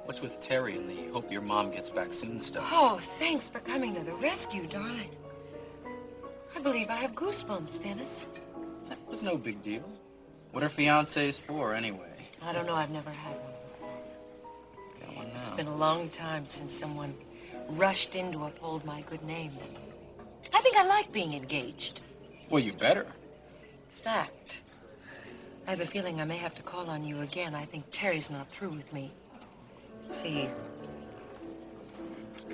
What's with Terry and the hope your mom gets back soon stuff? Oh, thanks for coming to the rescue, darling. I believe I have goosebumps, Dennis. That was no big deal. What are fiancés for, anyway? I don't know. I've never had one. Got one now. It's been a long time since someone rushed in to uphold my good name. I think I like being engaged. Well, you better. Fact. I have a feeling I may have to call on you again. I think Terry's not through with me. See,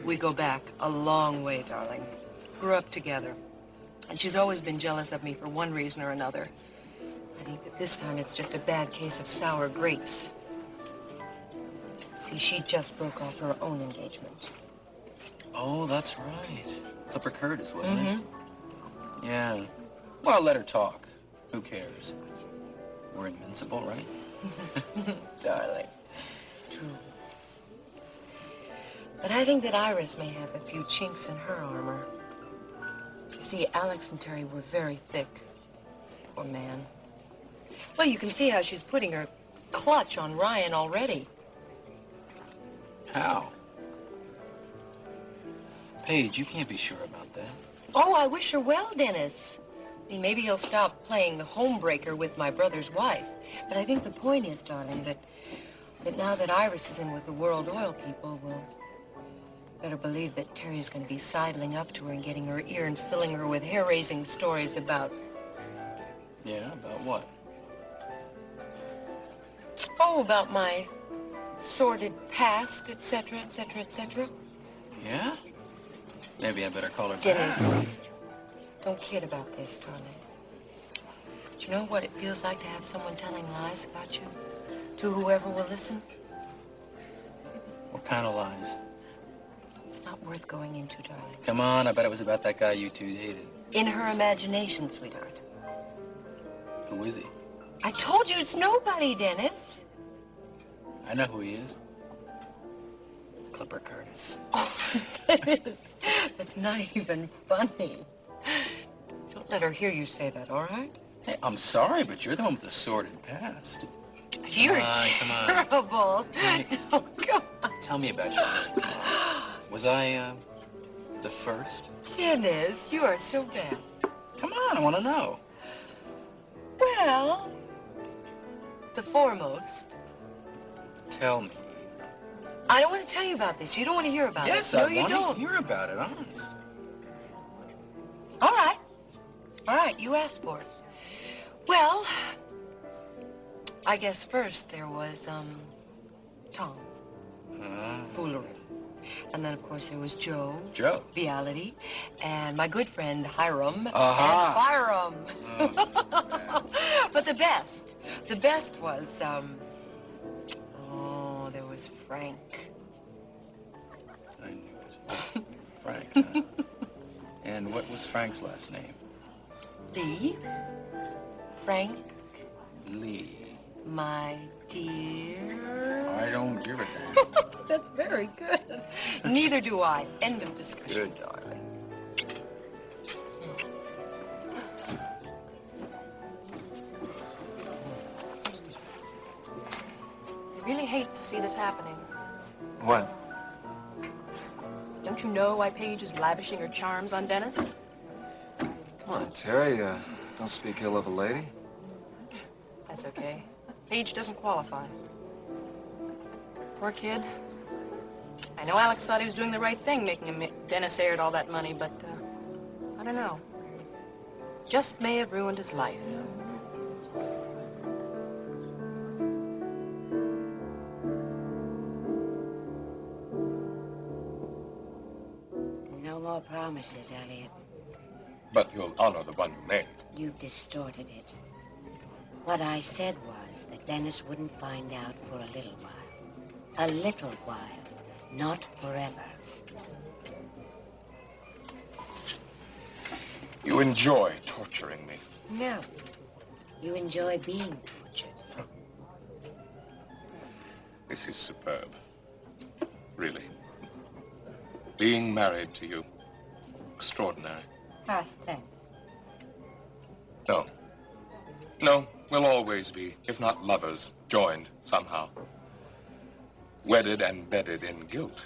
we go back a long way, darling. Grew up together. And she's always been jealous of me for one reason or another. I think that this time it's just a bad case of sour grapes. See, she just broke off her own engagement. Oh, that's right. Clipper Curtis, wasn't it? Yeah. Well, let her talk. Who cares? We're invincible, right? Darling. True. But I think that Iris may have a few chinks in her armor. See, Alex and Terry were very thick. Poor man. Well, you can see how she's putting her clutch on Ryan already. How? Paige, you can't be sure about that. Oh, I wish her well, Dennis. I mean, maybe he'll stop playing the homebreaker with my brother's wife. But I think the point is, darling, that now that Iris is in with the World Oil people, we'll better believe that Terry's going to be sidling up to her and getting her ear and filling her with hair-raising stories about... Yeah, about what? Oh, about my sordid past, etc., etc., etc. Yeah? Maybe I better call her back. Dennis, don't kid about this, darling. Do you know what it feels like to have someone telling lies about you to whoever will listen? What kind of lies? It's not worth going into, darling. Come on, I bet it was about that guy you two dated. In her imagination, sweetheart. Who is he? I told you it's nobody, Dennis. I know who he is. Clipper Curtis. Oh, Dennis, that's not even funny. Don't let her hear you say that, all right? Hey, I'm sorry, but you're the one with the sordid past. You're Come on. terrible. Oh, come on. Tell me about you. Was I, the first? Dennis, you are so bad. Come on, I want to know. Well, the foremost. Tell me. I don't want to tell you about this. You don't want to hear about it. Yes, No, I you want don't. to hear about it, honest. All right. All right, you asked for it. Well, I guess first there was, Tom. Foolery. And then, of course, there was Joe. Joe. Reality. And my good friend, Hiram. Uh-huh. And Byram. But the best was, oh, there was Frank. I knew it. Frank, huh? And what was Frank's last name? Lee. Frank, Lee. my dear. I don't give a damn. That's very good. Neither do I. End of discussion, Good. darling. I really hate to see this happening. What? Don't you know why Paige is lavishing her charms on Dennis? Come on, Terry, don't speak ill of a lady. That's okay. Paige doesn't qualify. Poor kid. I know Alex thought he was doing the right thing, making him Dennis heired all that money, but, I don't know. Just may have ruined his life. No more promises, Elliot. But you'll honor the one you made. You've distorted it. What I said was that Dennis wouldn't find out for a little while. A little while, not forever. You enjoy torturing me. No. You enjoy being tortured. This is superb. Really. Being married to you. Extraordinary. Past tense. No. No, we'll always be, if not lovers, joined somehow. wedded and bedded in guilt.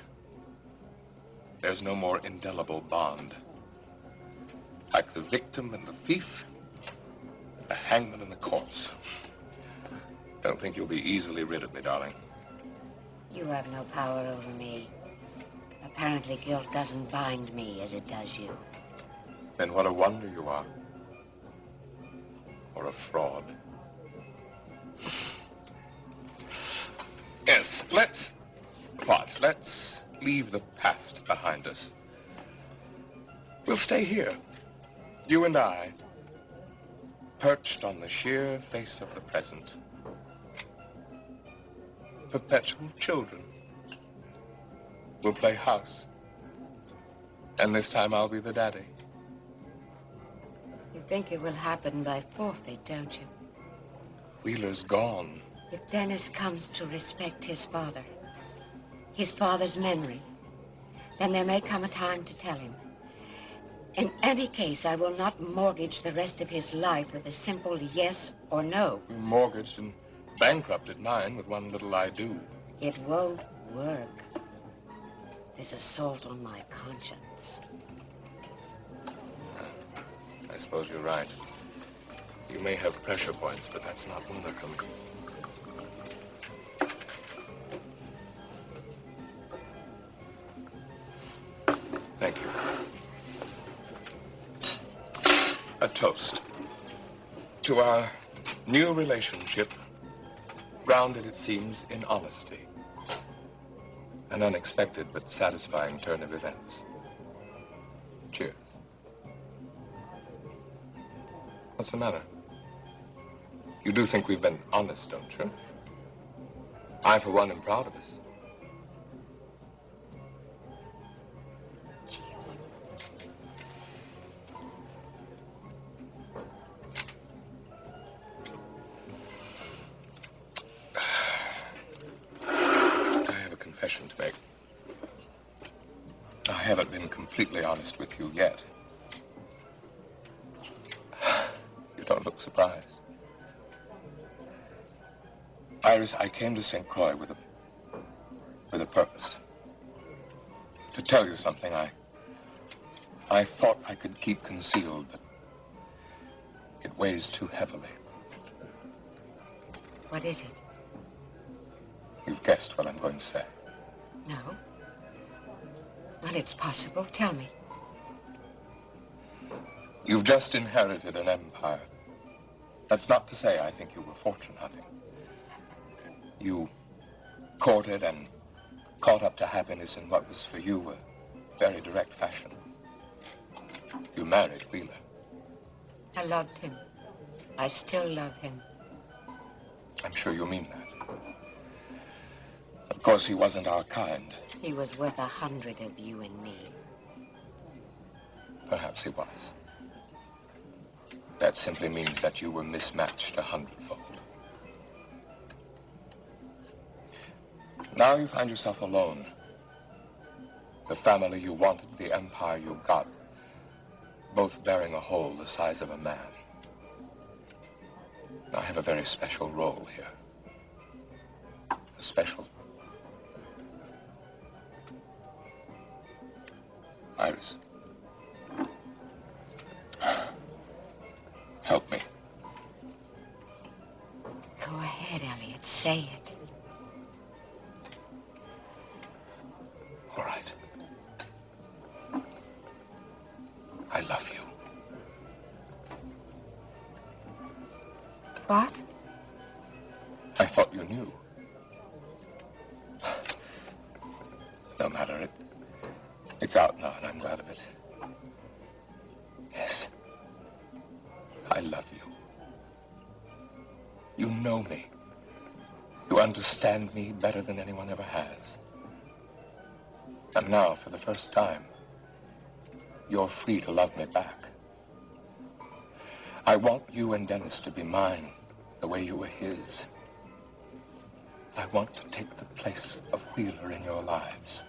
There's no more indelible bond. Like the victim and the thief, the hangman and the corpse. Don't think you'll be easily rid of me, darling. You have no power over me. Apparently guilt doesn't bind me as it does you. Then what a wonder you are. Or a fraud. Yes, let's leave the past behind us. We'll stay here, you and I, perched on the sheer face of the present. Perpetual children. We'll play house. And this time I'll be the daddy. You think it will happen by forfeit, don't you? Wheeler's gone. If Dennis comes to respect his father's memory, then there may come a time to tell him. In any case, I will not mortgage the rest of his life with a simple yes or no. You mortgaged and bankrupted mine with one little I do. It won't work. There's assault on my conscience. I suppose you're right. You may have pressure points, but that's not one of them. Thank you. A toast to our new relationship, grounded, it seems, in honesty. An unexpected but satisfying turn of events. Cheers. What's the matter? You do think we've been honest, don't you? I, for one, am proud of us. To make. I haven't been completely honest with you yet. You don't look surprised. Iris, I came to St. Croix with a purpose. To tell you something I thought I could keep concealed, but it weighs too heavily. What is it? You've guessed what I'm going to say. No. Well, it's possible. Tell me. You've just inherited an empire. That's not to say I think you were fortune hunting. You courted and caught up to happiness in what was for you a very direct fashion. You married Wheeler. I loved him. I still love him. I'm sure you mean that. Of course, he wasn't our kind. He was worth 100 of you and me. Perhaps he was. That simply means that you were mismatched 100-fold. Now you find yourself alone. The family you wanted, the empire you got, both bearing a hole the size of a man. I have a very special role here. Special. Iris. Help me. Go ahead, Elliot. Say it. All right. I love you. What? I thought you knew. No matter, it's out now, and I'm glad of it. Yes. I love you. You know me. You understand me better than anyone ever has. And now, for the first time, you're free to love me back. I want you and Dennis to be mine the way you were his. I want to take the place of Wheeler in your lives.